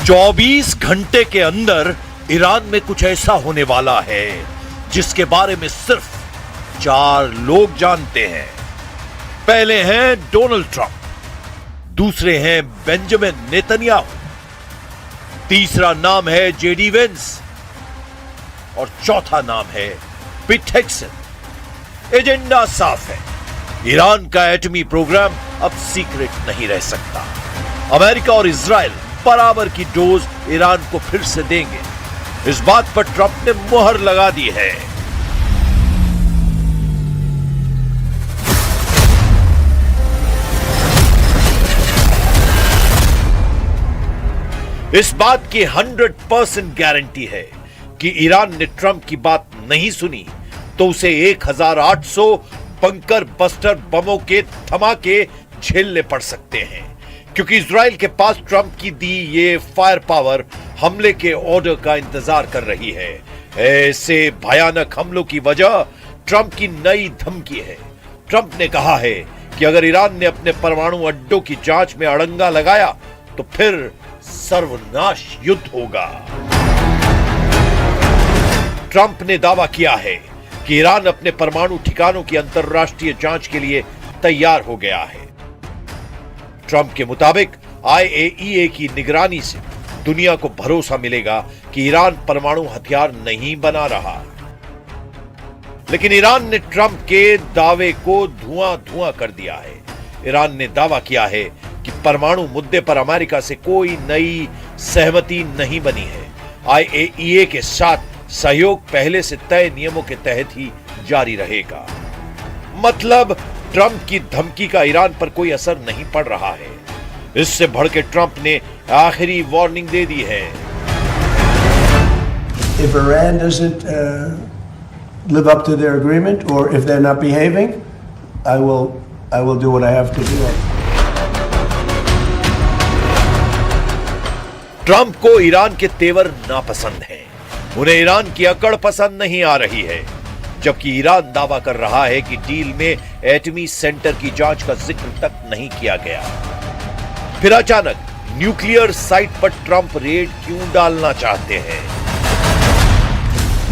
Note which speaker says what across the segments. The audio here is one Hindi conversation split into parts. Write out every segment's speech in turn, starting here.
Speaker 1: 24 घंटे के अंदर ईरान में कुछ ऐसा होने वाला है जिसके बारे में सिर्फ 4 लोग जानते हैं। पहले हैं डोनाल्ड ट्रंप, दूसरे हैं बेंजामिन नेतन्याहू, तीसरा नाम है जेडी वेंस और चौथा नाम है पिट हेग्सेन। एजेंडा साफ है, ईरान का एटमी प्रोग्राम अब सीक्रेट नहीं रह सकता। अमेरिका और इजराइल बराबर की डोज ईरान को फिर से देंगे, इस बात पर ट्रंप ने मुहर लगा दी है। इस बात की 100% गारंटी है कि ईरान ने ट्रंप की बात नहीं सुनी तो उसे 1800 बंकर बस्टर बमों के धमाके झेलने पड़ सकते हैं, क्योंकि इजराइल के पास ट्रंप की दी ये फायर पावर हमले के ऑर्डर का इंतजार कर रही है। ऐसे भयानक हमलों की वजह ट्रंप की नई धमकी है। ट्रंप ने कहा है कि अगर ईरान ने अपने परमाणु अड्डों की जांच में अड़ंगा लगाया तो फिर सर्वनाश युद्ध होगा। ट्रंप ने दावा किया है कि ईरान अपने परमाणु ठिकानों की अंतरराष्ट्रीय जांच के लिए तैयार हो गया है। ट्रंप के मुताबिक IAEA की निगरानी से दुनिया को भरोसा मिलेगा कि ईरान परमाणु हथियार नहीं बना रहा। लेकिन ईरान ने ट्रंप के दावे को धुआं-धुआं कर दिया है। ईरान ने दावा किया है कि परमाणु मुद्दे पर अमेरिका से कोई नई सहमति नहीं बनी है। IAEA के साथ सहयोग पहले से तय नियमों के तहत ही जारी रहेगा। मतलब ट्रंप की धमकी का ईरान पर कोई असर नहीं पड़ रहा है। इससे भड़के ट्रंप ने आखिरी वार्निंग दे दी है।
Speaker 2: If Iran doesn't live up to their agreement or if they're not behaving, I will do what I have to do.
Speaker 1: Trump को ईरान के तेवर नापसंद हैं। उन्हें ईरान की अकड़ पसंद नहीं आ रही है, जबकि ईरान दावा कर रहा है कि डील में एटमी सेंटर की जांच का जिक्र तक नहीं किया गया। फिर अचानक न्यूक्लियर साइट पर ट्रंप रेड क्यों डालना चाहते हैं?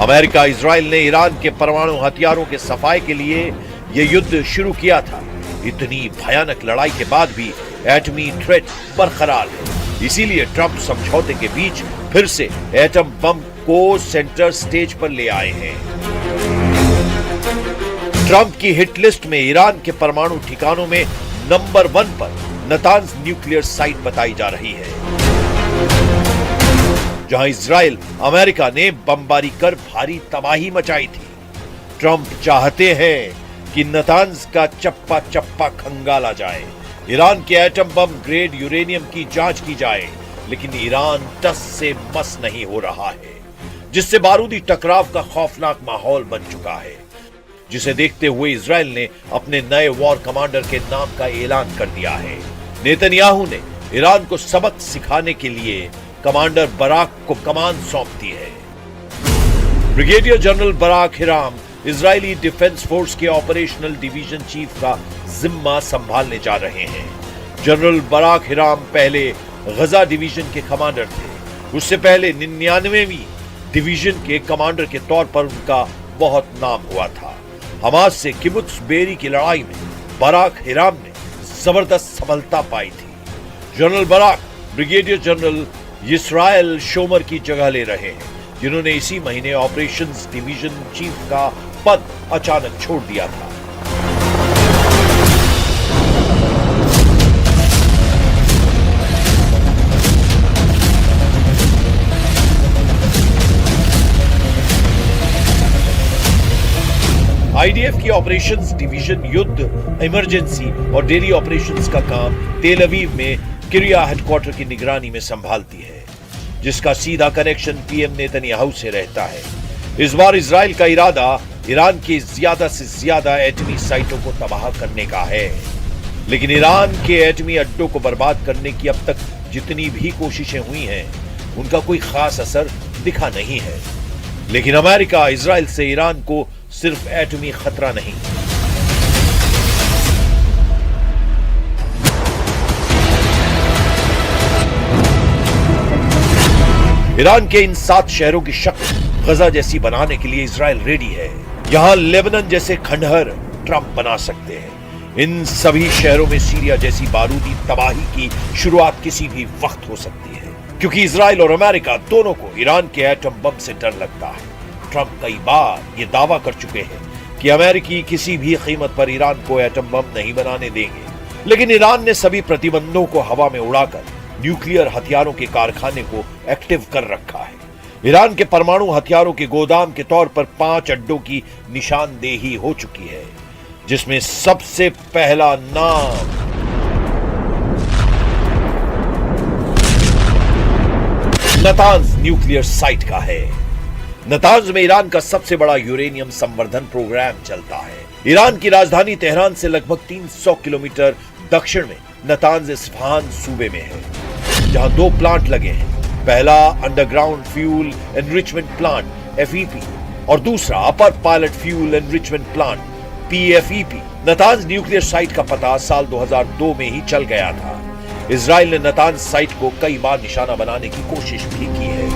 Speaker 1: अमेरिका इजराइल ने ईरान के परमाणु हथियारों के सफाई के लिए यह युद्ध शुरू किया था। इतनी भयानक लड़ाई के बाद भी एटमी थ्रेट बरकरार है। इसीलिए ट्रंप समझौते के बीच फिर से एटम बम को सेंटर स्टेज पर ले आए हैं। ट्रंप की हिट लिस्ट में ईरान के परमाणु ठिकानों में नंबर 1 पर नतांज न्यूक्लियर साइट बताई जा रही है, जहां इजराइल अमेरिका ने बमबारी कर भारी तबाही मचाई थी। ट्रंप चाहते हैं कि नतांज का चप्पा चप्पा खंगाला जाए, ईरान के एटम बम ग्रेड यूरेनियम की जांच की जाए, लेकिन ईरान टस से मस नहीं हो रहा है, जिससे बारूदी टकराव का खौफनाक माहौल बन चुका है, जिसे देखते हुए इजराइल ने अपने नए वॉर कमांडर के नाम का ऐलान कर दिया है। नेतन्याहू ने ईरान को सबक सिखाने के लिए कमांडर बराक को कमान सौंप दी है। Brigadier general Barak Hiram Israeli defence force के ऑपरेशनल डिवीजन चीफ का जिम्मा संभालने जा रहे हैं। जनरल बराक हिराम पहले गजा डिवीजन के कमांडर थे। उससे पहले 99वीं डिवीजन के कमांडर के तौर पर उनका बहुत नाम हुआ था। हमास से किबुत्स बेरी की लड़ाई में बराक हिराम ने जबरदस्त सफलता पाई थी। General Barak brigadier general Israel Shomer की जगह ले रहे हैं, जिन्होंने इसी महीने ऑपरेशंस डिवीजन चीफ का पद अचानक छोड़ दिया था। आईडीएफ की ऑपरेशंस डिवीजन युद्ध, इमरजेंसी और डेली ऑपरेशंस का काम तेल अवीव में किरिया हेडक्वार्टर की निगरानी में संभालती है, जिसका सीधा कनेक्शन पीएम नेतन्याहू से रहता है। इस बार इजराइल का इरादा ईरान की ज्यादा से ज्यादा एटमी साइटों को तबाह करने का है। लेकिन ईरान के एटमी अड्डों को बर्बाद करने की अब तक जितनी भी कोशिशें हुई हैं, उनका कोई खास असर दिखा नहीं है। लेकिन अमेरिका इजराइल से ईरान को सिर्फ एटमी खतरा नहीं, ईरान के इन 7 शहरों की शक्ल गजा जैसी बनाने के लिए इजराइल रेडी है। यहां लेबनान जैसे खंडहर ट्रंप बना सकते हैं। इन सभी शहरों में सीरिया जैसी बारूदी तबाही की शुरुआत किसी भी वक्त हो सकती है, क्योंकि इजराइल और अमेरिका दोनों को ईरान के एटम बम से डर लगता है। ट्रंप कई बार ये दावा कर चुके हैं कि अमेरिकी किसी भी कीमत पर ईरान को एटम बम नहीं बनाने देंगे, लेकिन ईरान ने सभी प्रतिबंधों को हवा में उड़ाकर न्यूक्लियर हथियारों के कारखाने को एक्टिव कर रखा है। ईरान के परमाणु हथियारों के गोदाम के तौर पर 5 अड्डों की निशानदेही हो चुकी है, जिसमें सबसे पहला नाम नतांज न्यूक्लियर साइट का है। नतांज में ईरान का सबसे बड़ा यूरेनियम संवर्धन प्रोग्राम चलता है। ईरान की राजधानी तेहरान से लगभग 300 किलोमीटर दक्षिण में नतांज इस्फहान सूबे में है, जहां 2 प्लांट लगे हैं। पहला underground fuel enrichment plant FEP और दूसरा upper pilot fuel enrichment plant PFEP। Natanz nuclear site का पता साल 2002 में ही चल गया था। इजराइल ने नतांज साइट को कई बार निशाना बनाने की कोशिश भी की है।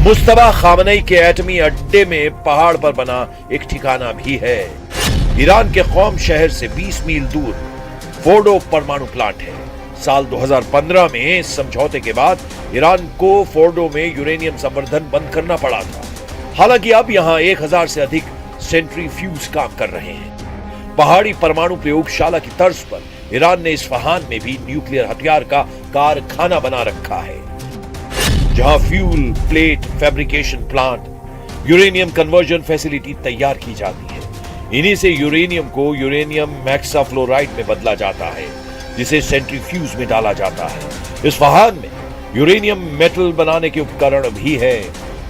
Speaker 1: मुस्तफा खामनेई के एटमी अड्डे में पहाड़ पर बना एक ठिकाना भी है। ईरान के कौम शहर से 20 मील दूर फोर्डो परमाणु प्लांट है। साल 2015 में इस समझौते के बाद ईरान को फोर्डो में यूरेनियम संवर्धन बंद करना पड़ा था। हालांकि अब यहां 1000 से अधिक सेंट्रीफ्यूज काम कर रहे हैं। पहाड़ी परमाणु प्रयोगशाला की तर्ज पर ईरान ने इस्फहान में भी न्यूक्लियर हथियार का कारखाना बना रखा है, जहां fuel plate fabrication plant, uranium conversion facility तैयार की जाती है। इन्हीं से यूरेनियम को यूरेनियम मैक्साफ्लोराइड में बदला जाता है, जिसे सेंट्रीफ्यूज में डाला जाता है। इस्फहान में यूरेनियम मेटल बनाने के उपकरण भी है,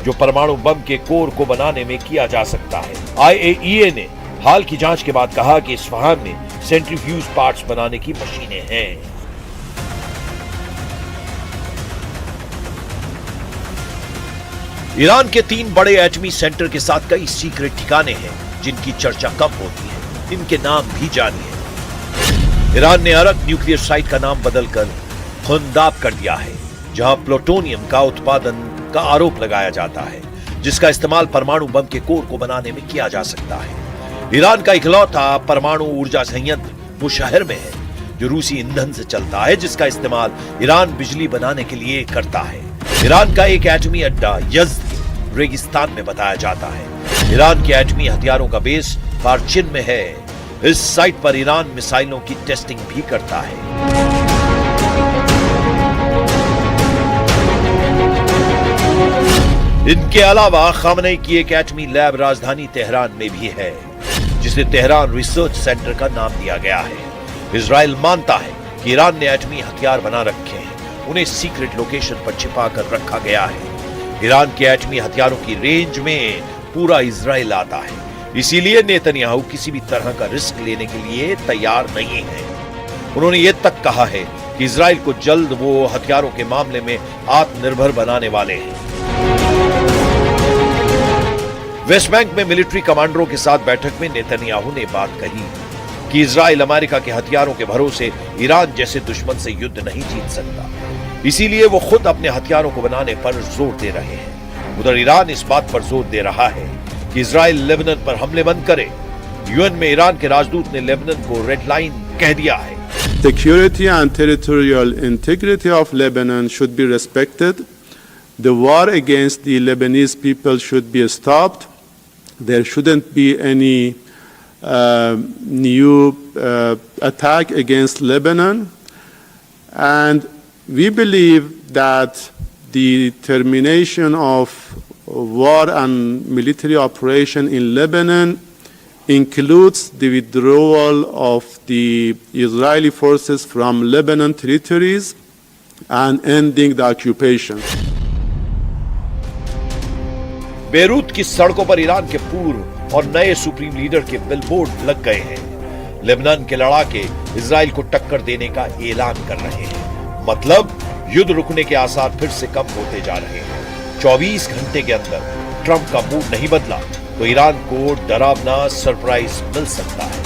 Speaker 1: जो परमाणु बम के कोर को बनाने में किया जा सकता है। IAEA ने हाल की जांच के बाद कहा कि इस्फहान में सेंट्रीफ्यूज पार्ट्स बनाने की मशीनें हैं। ईरान के 3 बड़े एटमी सेंटर के साथ कई सीक्रेट ठिकाने हैं, जिनकी चर्चा कम होती है। इनके नाम भी जानिए। ईरान ने अरक न्यूक्लियर साइट का नाम बदलकर खुंदाब कर दिया है, जहां प्लूटोनियम का उत्पादन का आरोप लगाया जाता है, जिसका इस्तेमाल परमाणु बम के कोर को बनाने में किया जा सकता है। ईरान का इकलौता परमाणु ऊर्जा संयंत्र वो शहर में है, जो रूसी ईंधन से चलता है, जिसका इस्तेमाल ईरान बिजली बनाने के लिए करता है। ईरान का एक एटमी अड्डा यज़्द के रेगिस्तान में बताया जाता है। ईरान के एटमी हथियारों का बेस फार्चिन में है। इस साइट पर ईरान मिसाइलों की टेस्टिंग भी करता है। इनके अलावा खामनेई की एक एटमी लैब राजधानी तेहरान में भी है, जिसे तेहरान रिसर्च सेंटर का नाम दिया गया है। इजराइल मानता है कि ईरान ने एटमी हथियार बना रखे हैं, उन्हें सीक्रेट लोकेशन पर छिपा कर रखा गया है। ईरान के एटमी हथियारों की रेंज में पूरा इजराइल आता है, इसीलिए नेतन्याहू किसी भी तरह का रिस्क लेने के लिए तैयार नहीं है। उन्होंने ये तक कहा है कि इजराइल को जल्द वो हथियारों के मामले में आत्मनिर्भर बनाने वाले हैं। वेस्ट बैंक में मिलिट्री कमांडरों के साथ बैठक में नेतन्याहू ने बात कही कि इजराइल अमेरिका के हथियारों के भरोसे ईरान जैसे दुश्मन से युद्ध नहीं जीत सकता, इसीलिए वो खुद अपने हथियारों को बनाने पर जोर दे रहे हैं। उधर ईरान इस बात पर जोर दे रहा है कि इजराइल लेबनान पर हमले बंद करे। यूएन में ईरान के राजदूत ने लेबनान को रेड लाइन कह दिया है।
Speaker 3: Security and territorial integrity of Lebanon should be respected. The war against the Lebanese people should be stopped. There shouldn't be any new attack against Lebanon. And we believe that the termination of war and military operation in Lebanon includes the withdrawal of the Israeli forces from Lebanon territories and ending the occupation.
Speaker 1: Beirut की सड़कों पर ईरान के पूर्व और नए सुप्रीम लीडर के बिलबोर्ड लग गए हैं। लेबनान के लड़ाके इजराइल को टक्कर देने का ऐलान कर रहे हैं। मतलब युद्ध रुकने के आसार फिर से कम होते जा रहे हैं। 24 घंटे के अंदर ट्रंप का मूड नहीं बदला तो ईरान को डरावना सरप्राइज मिल सकता है।